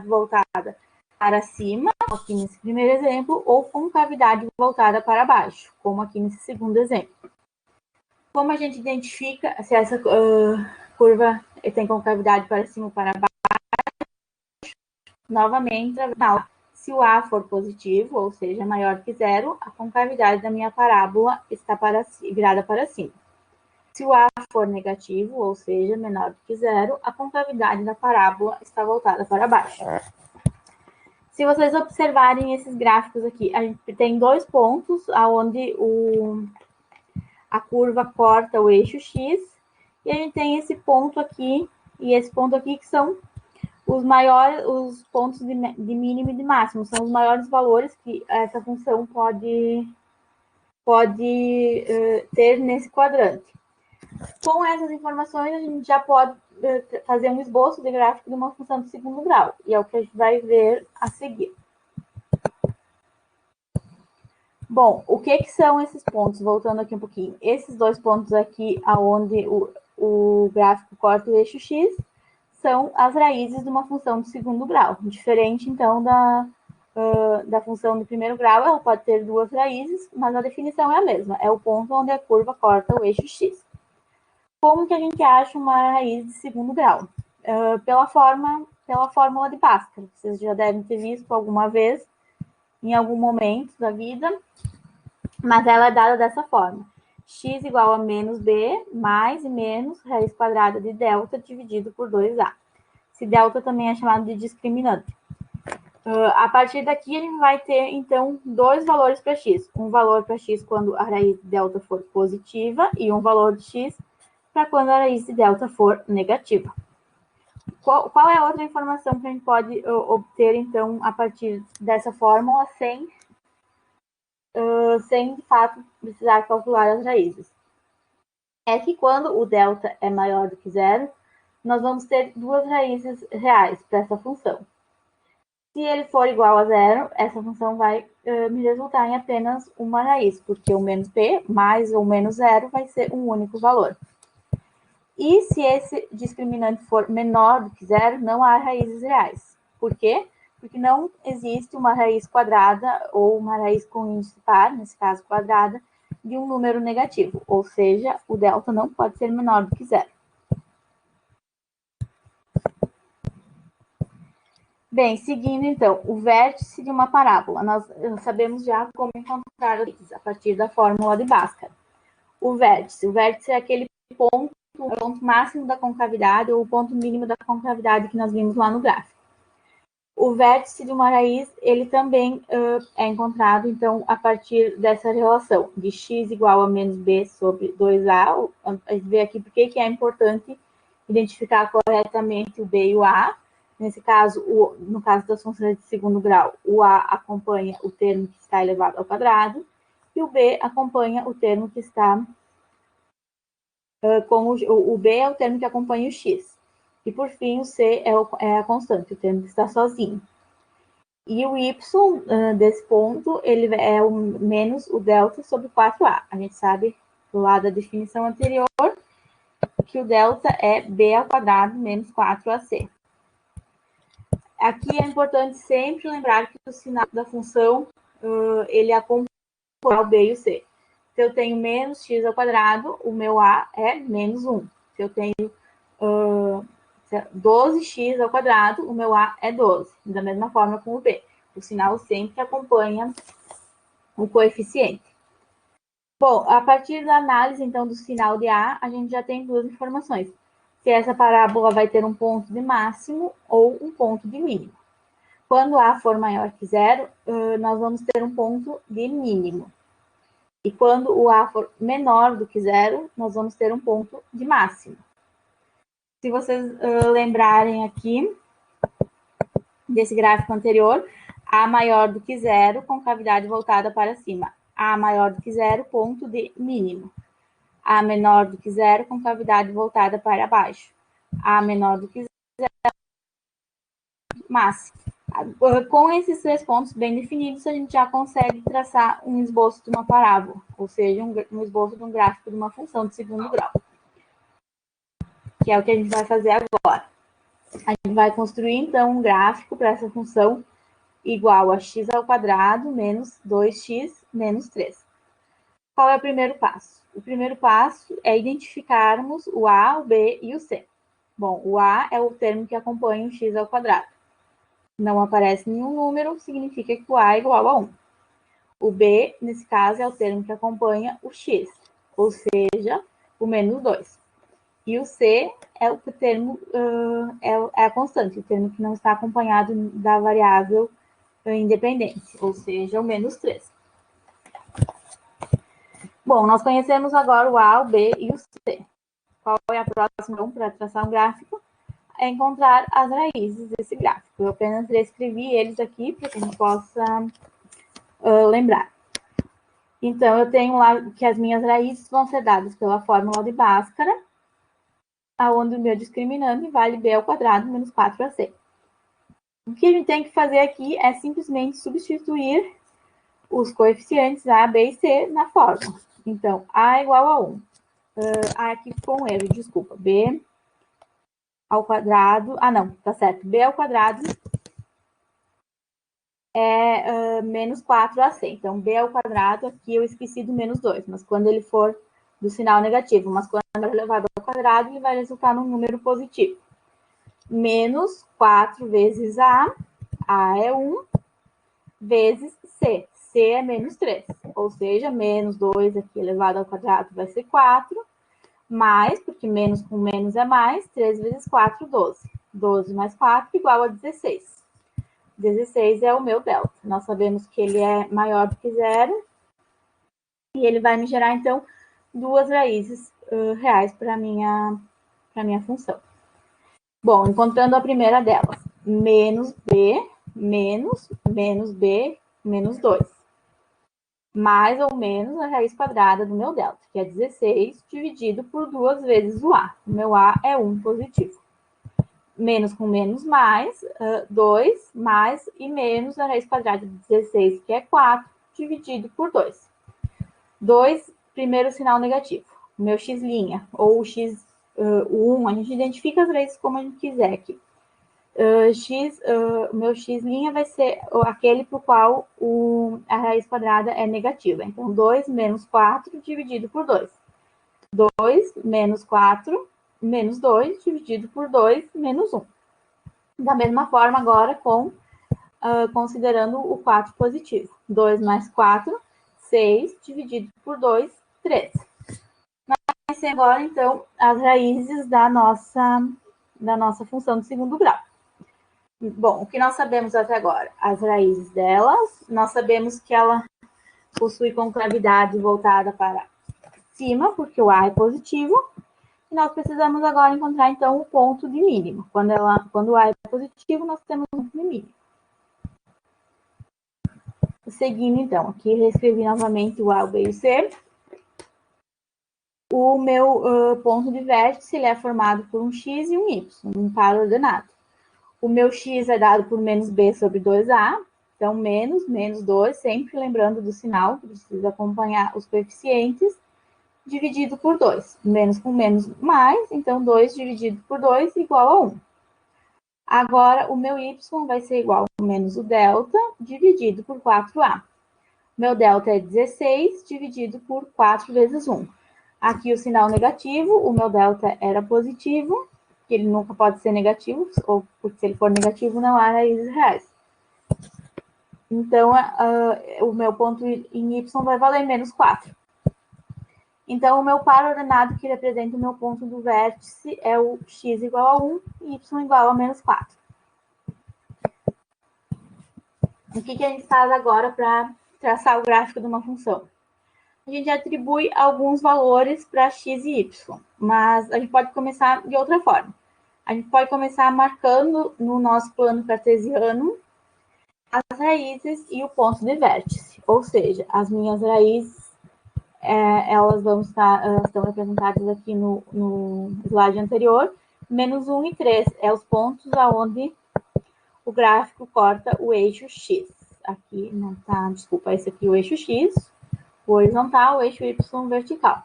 voltada para cima, aqui nesse primeiro exemplo, ou concavidade voltada para baixo, como aqui nesse segundo exemplo. Como a gente identifica se essa curva tem concavidade para cima ou para baixo? Novamente, se o A for positivo, ou seja, maior que zero, a concavidade da minha parábola está virada para cima. Se o A for negativo, ou seja, menor que zero, a concavidade da parábola está voltada para baixo. Se vocês observarem esses gráficos aqui, a gente tem dois pontos onde a curva corta o eixo x, e a gente tem esse ponto aqui e esse ponto aqui, que são os pontos de mínimo e de máximo, são os maiores valores que essa função pode ter nesse quadrante. Com essas informações, a gente já pode fazer um esboço de gráfico de uma função de segundo grau, e é o que a gente vai ver a seguir. Bom, o que são esses pontos? Voltando aqui um pouquinho. Esses dois pontos aqui, onde o gráfico corta o eixo x, são as raízes de uma função de segundo grau. Diferente, então, da função de primeiro grau, ela pode ter duas raízes, mas a definição é a mesma. É o ponto onde a curva corta o eixo x. Como que a gente acha uma raiz de segundo grau? Pela fórmula de Bhaskara. Vocês já devem ter visto alguma vez, em algum momento da vida, mas ela é dada dessa forma. X igual a menos b, mais e menos raiz quadrada de delta dividido por 2a. Esse delta também é chamado de discriminante. A partir daqui, a gente vai ter, então, dois valores para x. Um valor para x quando a raiz de delta for positiva e um valor de x para quando a raiz de delta for negativa. Qual é a outra informação que a gente pode obter, então, a partir dessa fórmula, sem de fato, precisar calcular as raízes? É que quando o delta é maior do que zero, nós vamos ter duas raízes reais para essa função. Se ele for igual a zero, essa função vai me resultar em apenas uma raiz, porque o menos p mais ou menos zero vai ser um único valor. E se esse discriminante for menor do que zero, não há raízes reais. Por quê? Porque não existe uma raiz quadrada ou uma raiz com índice par, nesse caso quadrada, de um número negativo. Ou seja, o delta não pode ser menor do que zero. Bem, seguindo então, o vértice de uma parábola. Nós sabemos já como encontrar a partir da fórmula de Bhaskara. O vértice é aquele ponto, o ponto máximo da concavidade ou o ponto mínimo da concavidade que nós vimos lá no gráfico. O vértice de uma raiz, ele também é encontrado, então, a partir dessa relação de x igual a menos b sobre 2a. A gente vê aqui porque que é importante identificar corretamente o b e o a. Nesse caso, no caso das funções de segundo grau, o a acompanha o termo que está elevado ao quadrado e o b acompanha o termo que está o b é o termo que acompanha o x. E, por fim, o c é a constante, o termo que está sozinho. E o y desse ponto, ele é o menos o delta sobre 4a. A gente sabe, lá da definição anterior, que o delta é b ao quadrado menos 4ac. Aqui é importante sempre lembrar que o sinal da função, ele acompanha o b e o c. Se eu tenho menos x ao quadrado, o meu a é menos 1. Se eu tenho 12x ao quadrado, o meu a é 12. Da mesma forma com o b. O sinal sempre acompanha o coeficiente. Bom, a partir da análise, então, do sinal de a, a gente já tem duas informações. Se essa parábola vai ter um ponto de máximo ou um ponto de mínimo. Quando a for maior que zero, nós vamos ter um ponto de mínimo. E quando o a for menor do que zero, nós vamos ter um ponto de máximo. Se vocês lembrarem aqui desse gráfico anterior, a maior do que zero, com cavidade voltada para cima. A maior do que zero, ponto de mínimo. A menor do que zero, com cavidade voltada para baixo. A menor do que zero, máximo. Com esses três pontos bem definidos, a gente já consegue traçar um esboço de uma parábola, ou seja, um esboço de um gráfico de uma função de segundo grau, que é o que a gente vai fazer agora. A gente vai construir, então, um gráfico para essa função igual a x ao quadrado menos 2x menos 3. Qual é o primeiro passo? O primeiro passo é identificarmos o a, o b e o c. Bom, o a é o termo que acompanha o x ao quadrado. Não aparece nenhum número, significa que o a é igual a 1. O b, nesse caso, é o termo que acompanha o x, ou seja, o menos 2. E o c é o termo, é a constante, o termo que não está acompanhado da variável independente, ou seja, o menos 3. Bom, nós conhecemos agora o a, o b e o c. Qual é a próxima para traçar um gráfico? É encontrar as raízes desse gráfico. Eu apenas reescrevi eles aqui para que a gente possa lembrar. Então, eu tenho lá que as minhas raízes vão ser dadas pela fórmula de Bhaskara, onde o meu discriminante vale b ao quadrado menos 4ac. O que a gente tem que fazer aqui é simplesmente substituir os coeficientes a, b e c na fórmula. Então, a é igual a 1. Aqui ficou um erro, desculpa. B ao quadrado... Ah, não, tá certo. B ao quadrado é menos 4ac. Então, B ao quadrado, aqui eu esqueci do menos 2, mas quando ele for do sinal negativo, mas quando é elevado ao quadrado, ele vai resultar num número positivo. Menos 4 vezes A é 1, vezes C. C é menos 3, ou seja, menos 2 aqui elevado ao quadrado vai ser 4, mais, porque menos com menos é mais, 3 vezes 4, 12. 12 mais 4 igual a 16. 16 é o meu delta. Nós sabemos que ele é maior do que zero, e ele vai me gerar, então, duas raízes reais para a minha função. Bom, encontrando a primeira delas, menos B, menos B, menos 2. Mais ou menos a raiz quadrada do meu delta, que é 16, dividido por 2 vezes o A. O meu A é 1 positivo. Menos com menos, mais, 2, mais e menos a raiz quadrada de 16, que é 4, dividido por 2. 2, primeiro sinal negativo. O meu x', ou o x, o 1, a gente identifica as raízes como a gente quiser aqui. O meu x' vai ser aquele para o qual a raiz quadrada é negativa. Então, 2 menos 4 dividido por 2. 2 menos 4 menos 2 dividido por 2 menos 1. Da mesma forma, agora, considerando o 4 positivo. 2 mais 4, 6 dividido por 2, 3. Vai ser agora, então, as raízes da nossa função de segundo grau. Bom, o que nós sabemos até agora? As raízes delas, nós sabemos que ela possui concavidade voltada para cima, porque o A é positivo, e nós precisamos agora encontrar, então, o ponto de mínimo. Quando o A é positivo, nós temos um ponto de mínimo. Seguindo, então, aqui reescrevi novamente o A, o B e o C. O meu ponto de vértice ele é formado por um X e um Y, um par ordenado. O meu x é dado por menos b sobre 2a, então menos 2, sempre lembrando do sinal, que precisa acompanhar os coeficientes, dividido por 2. Menos com menos mais, então 2 dividido por 2 igual a 1. Agora, o meu y vai ser igual a menos o delta, dividido por 4a. Meu delta é 16, dividido por 4 vezes 1. Aqui o sinal negativo, o meu delta era positivo, que ele nunca pode ser negativo, ou porque se ele for negativo, não há raízes reais. Então, o meu ponto em y vai valer menos 4. Então, o meu par ordenado que representa o meu ponto do vértice é o x igual a 1 e y igual a menos 4. O que a gente faz agora para traçar o gráfico de uma função? A gente atribui alguns valores para x e y, mas a gente pode começar de outra forma. A gente pode começar marcando no nosso plano cartesiano as raízes e o ponto de vértice. Ou seja, as minhas raízes, elas estão representadas aqui no slide anterior. Menos 1 e 3 é os pontos aonde o gráfico corta o eixo X. Aqui não tá, desculpa, esse aqui é o eixo X, o horizontal, o eixo Y vertical.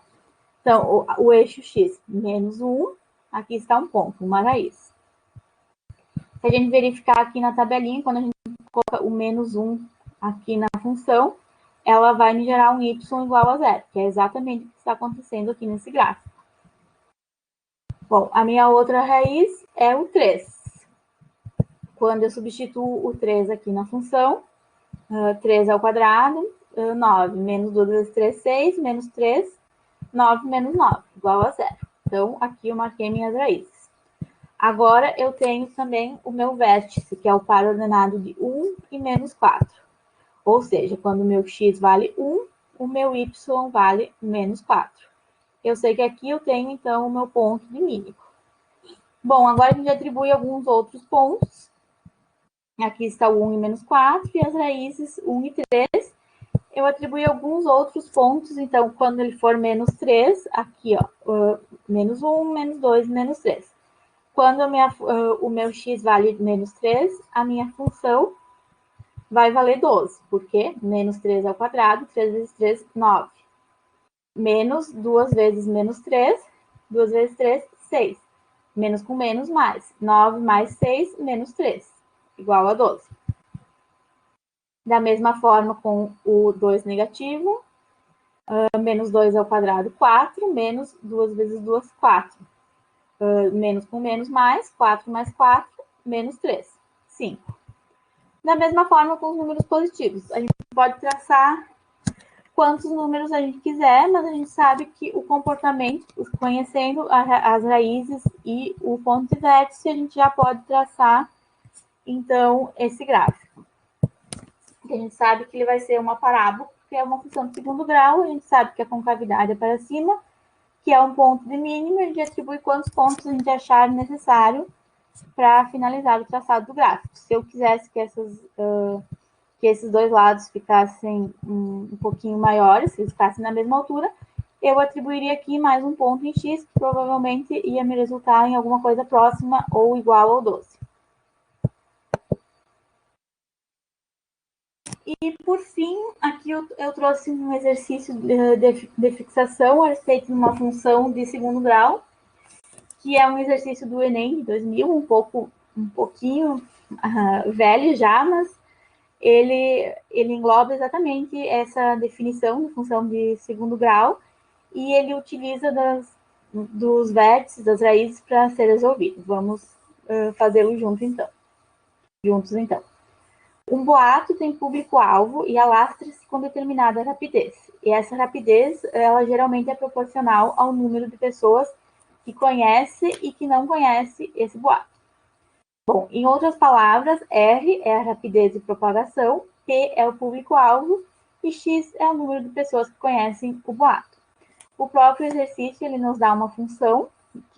Então, o eixo X, menos 1, aqui está um ponto, uma raiz. Se a gente verificar aqui na tabelinha, quando a gente coloca o menos 1 aqui na função, ela vai me gerar um y igual a 0, que é exatamente o que está acontecendo aqui nesse gráfico. Bom, a minha outra raiz é o 3. Quando eu substituo o 3 aqui na função, 3 ao quadrado, 9, menos 2 vezes 3, 6, menos 3, 9 menos 9, igual a 0. Então, aqui eu marquei minhas raízes. Agora, eu tenho também o meu vértice, que é o par ordenado de 1 e menos 4. Ou seja, quando o meu x vale 1, o meu y vale menos 4. Eu sei que aqui eu tenho, então, o meu ponto de mínimo. Bom, agora a gente atribui alguns outros pontos. Aqui está o 1 e menos 4, e as raízes 1 e 3. Eu atribuí alguns outros pontos, então, quando ele for menos 3, aqui, ó, menos 1, menos 2, menos 3. Quando o meu x vale menos 3, a minha função vai valer 12, porque menos 3 ao quadrado, 3 vezes 3, 9. Menos 2 vezes menos 3, 2 vezes 3, 6. Menos com menos, mais. 9 mais 6, menos 3, igual a 12. Da mesma forma com o 2 negativo, menos 2 ao quadrado, 4, menos 2 vezes 2, 4. Menos com menos, mais, 4 mais 4, menos 3, 5. Da mesma forma com os números positivos. A gente pode traçar quantos números a gente quiser, mas a gente sabe que o comportamento, conhecendo as raízes e o ponto de vértice, a gente já pode traçar, então, esse gráfico. A gente sabe que ele vai ser uma parábola, que é uma função de segundo grau, a gente sabe que a concavidade é para cima, que é um ponto de mínimo, a gente atribui quantos pontos a gente achar necessário para finalizar o traçado do gráfico. Se eu quisesse que esses dois lados ficassem um pouquinho maiores, se eles ficassem na mesma altura, eu atribuiria aqui mais um ponto em x, que provavelmente ia me resultar em alguma coisa próxima ou igual ao 12. E, por fim, aqui eu trouxe um exercício de fixação a respeito de uma função de segundo grau, que é um exercício do Enem de 2000, um pouquinho velho já, mas ele engloba exatamente essa definição de função de segundo grau e ele utiliza dos vértices, das raízes, para ser resolvido. Vamos fazê-lo juntos, então. Um boato tem público-alvo e alastra-se com determinada rapidez. E essa rapidez, ela geralmente é proporcional ao número de pessoas que conhece e que não conhece esse boato. Bom, em outras palavras, R é a rapidez de propagação, P é o público-alvo e X é o número de pessoas que conhecem o boato. O próprio exercício ele nos dá uma função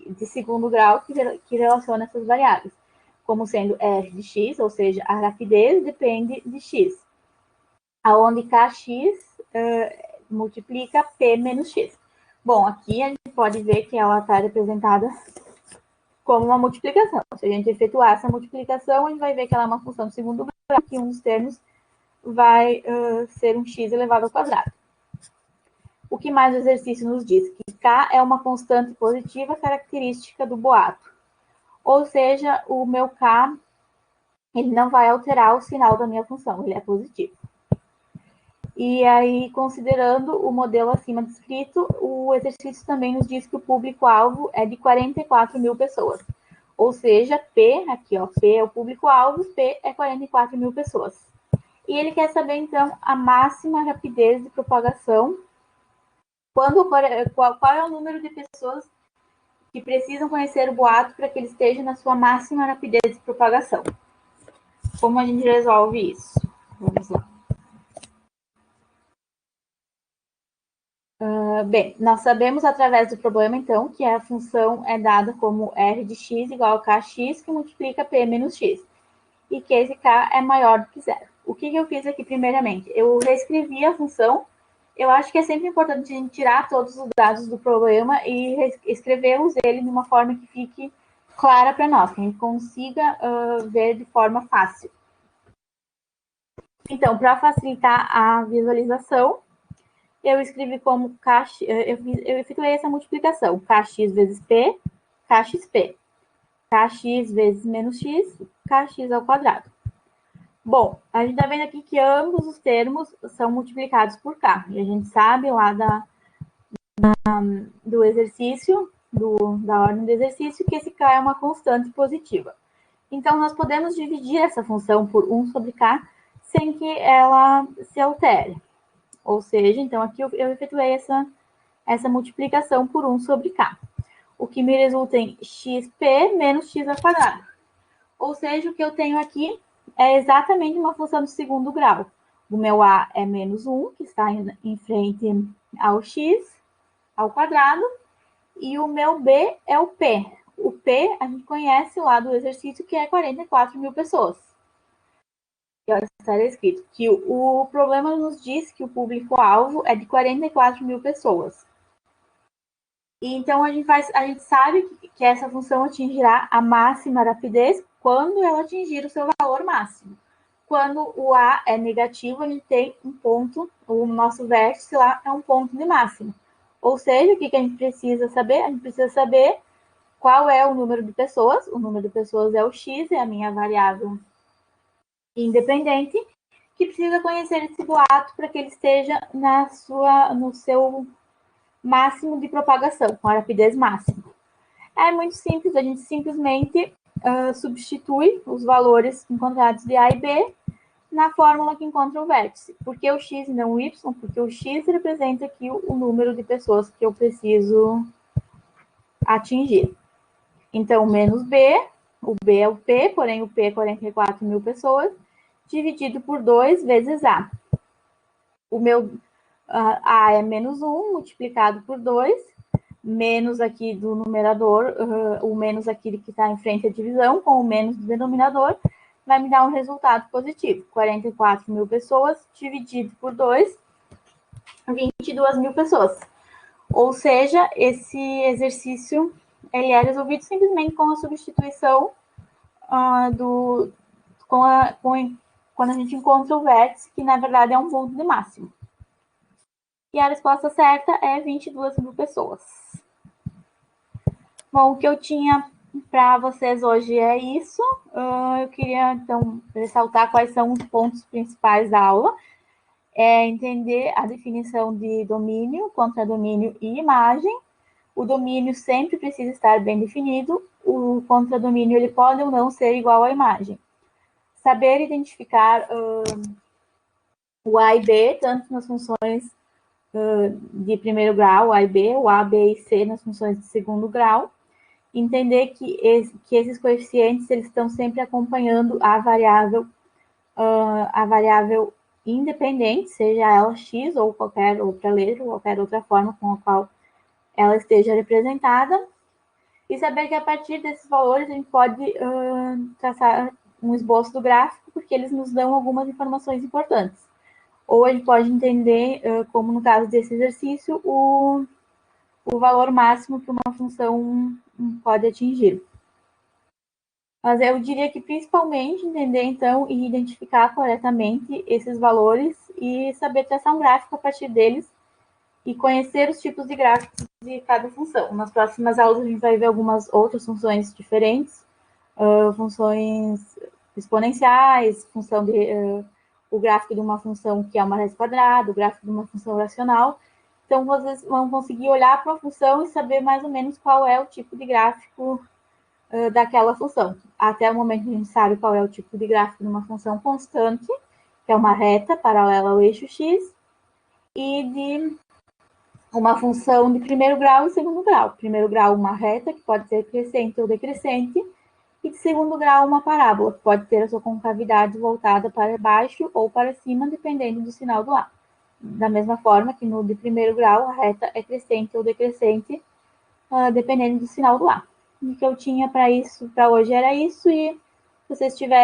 de segundo grau que relaciona essas variáveis, como sendo R de X, ou seja, a rapidez depende de X, aonde Kx multiplica P menos X. Bom, aqui a gente pode ver que ela está representada como uma multiplicação. Se a gente efetuar essa multiplicação, a gente vai ver que ela é uma função de segundo grau, que um dos termos vai ser um x elevado ao quadrado. O que mais o exercício nos diz? Que K é uma constante positiva característica do boato. Ou seja, o meu K ele não vai alterar o sinal da minha função, ele é positivo. E aí, considerando o modelo acima descrito, o exercício também nos diz que o público-alvo é de 44 mil pessoas. Ou seja, P, aqui ó, P é o público-alvo, P é 44 mil pessoas. E ele quer saber, então, a máxima rapidez de propagação. Qual é o número de pessoas que precisam conhecer o boato para que ele esteja na sua máxima rapidez de propagação? Como a gente resolve isso? Vamos lá. Bem, nós sabemos através do problema, então, que a função é dada como r de x igual a kx, que multiplica p menos x, e que esse k é maior do que zero. O que eu fiz aqui, primeiramente? Eu reescrevi a função. Eu acho que é sempre importante a gente tirar todos os dados do problema e escrevê-los ele de uma forma que fique clara para nós, que a gente consiga ver de forma fácil. Então, para facilitar a visualização, eu escrevi como kx, eu efetuei essa multiplicação, kx vezes p, kxp, kx vezes menos x, kx ao quadrado. Bom, a gente está vendo aqui que ambos os termos são multiplicados por k, e a gente sabe lá do exercício, da ordem do exercício, que esse k é uma constante positiva. Então, nós podemos dividir essa função por 1 sobre k sem que ela se altere. Ou seja, então aqui eu efetuei essa multiplicação por 1 sobre k, o que me resulta em xp menos x ao quadrado. Ou seja, o que eu tenho aqui é exatamente uma função de segundo grau. O meu a é menos 1, que está em frente ao x ao quadrado, e o meu b é o p. O p a gente conhece lá do exercício, que é 44 mil pessoas. Está escrito que o problema nos diz que o público-alvo é de 44 mil pessoas. E então, a gente sabe que essa função atingirá a máxima rapidez quando ela atingir o seu valor máximo. Quando o A é negativo, a gente tem um ponto, o nosso vértice lá é um ponto de máximo. Ou seja, o que a gente precisa saber? A gente precisa saber qual é o número de pessoas. O número de pessoas é o x, é a minha variável independente, que precisa conhecer esse boato para que ele esteja no seu máximo de propagação, com a rapidez máxima. É muito simples, a gente simplesmente substitui os valores encontrados de A e B na fórmula que encontra o vértice. Por que o x e não o y? Porque o x representa aqui o número de pessoas que eu preciso atingir. Então, menos B, o B é o P, porém o P é 44 mil pessoas, dividido por 2 vezes A. O meu A é menos 1, multiplicado por 2, menos aqui do numerador, o menos aqui que está em frente à divisão, com o menos do denominador, vai me dar um resultado positivo. 44 mil pessoas dividido por 2, 22 mil pessoas. Ou seja, esse exercício ele é resolvido simplesmente com a substituição quando a gente encontra o vértice, que na verdade é um ponto de máximo. E a resposta certa é 22 mil pessoas. Bom, o que eu tinha para vocês hoje é isso. Eu queria, então, ressaltar quais são os pontos principais da aula. É entender a definição de domínio, contradomínio e imagem. O domínio sempre precisa estar bem definido. O contradomínio ele pode ou não ser igual à imagem. Saber identificar o A e B, tanto nas funções de primeiro grau, A e B, o A, B e C nas funções de segundo grau. Entender que esses coeficientes eles estão sempre acompanhando a variável independente, seja ela x ou qualquer outra letra, ou qualquer outra forma com a qual ela esteja representada, e saber que a partir desses valores a gente pode traçar um esboço do gráfico, porque eles nos dão algumas informações importantes. Ou a gente pode entender, como no caso desse exercício, o valor máximo que uma função pode atingir. Mas eu diria que principalmente entender, então, e identificar corretamente esses valores e saber traçar um gráfico a partir deles e conhecer os tipos de gráficos de cada função. Nas próximas aulas a gente vai ver algumas outras funções diferentes, funções exponenciais, o gráfico de uma função que é uma raiz quadrada, o gráfico de uma função racional. Então, vocês vão conseguir olhar para a função e saber mais ou menos qual é o tipo de gráfico daquela função. Até o momento a gente sabe qual é o tipo de gráfico de uma função constante, que é uma reta paralela ao eixo x, e de uma função de primeiro grau e segundo grau. Primeiro grau, uma reta, que pode ser crescente ou decrescente, e de segundo grau, uma parábola, que pode ter a sua concavidade voltada para baixo ou para cima, dependendo do sinal do A. Da mesma forma que no de primeiro grau, a reta é crescente ou decrescente, dependendo do sinal do A. O que eu tinha para hoje era isso, e se vocês tiverem